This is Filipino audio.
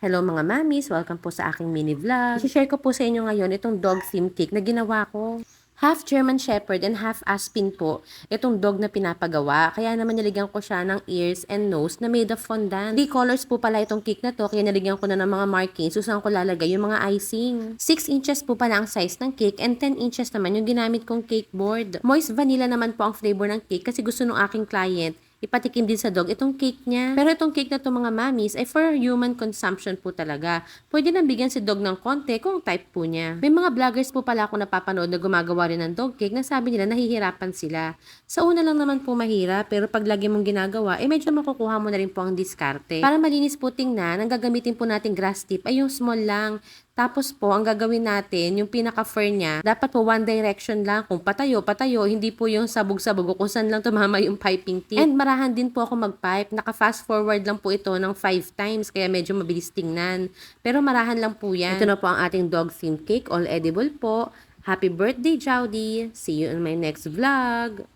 Hello mga mamis! Welcome po sa aking mini vlog. I-share ko po sa inyo ngayon itong dog theme cake na ginawa ko. Half German Shepherd and half Aspin po itong dog na pinapagawa. Kaya naman niligyan ko siya ng ears and nose na made of fondant. 3 colors po pala itong cake na to, kaya niligyan ko na ng mga markings. Saan ko lalagay yung mga icing. 6 inches po pala ang size ng cake and 10 inches naman yung ginamit kong cake board. Moist vanilla naman po ang flavor ng cake kasi gusto ng aking client ipatikim din sa dog itong cake niya. Pero itong cake na to mga mamis ay for human consumption po talaga. Pwede nang bigyan si dog ng konti kung type po niya. May mga vloggers po pala ako napapanood na gumagawa rin ng dog cake na sabi nila nahihirapan sila. Sa una lang naman po mahirap, pero pag lagi mong ginagawa, medyo makukuha mo na rin po ang diskarte. Para malinis po tingnan, ang gagamitin po nating grass tip ay yung small lang. Tapos po, ang gagawin natin, yung pinaka-fur niya, dapat po one direction lang. Kung patayo, patayo, hindi po yung sabog-sabog o kung saan lang tumama yung piping tip. And marahan din po ako mag-pipe. Naka-fast forward lang po ito ng 5 times, kaya medyo mabilis tingnan. Pero marahan lang po yan. Ito na po ang ating dog themed cake, all edible po. Happy birthday, Jowdy! See you in my next vlog!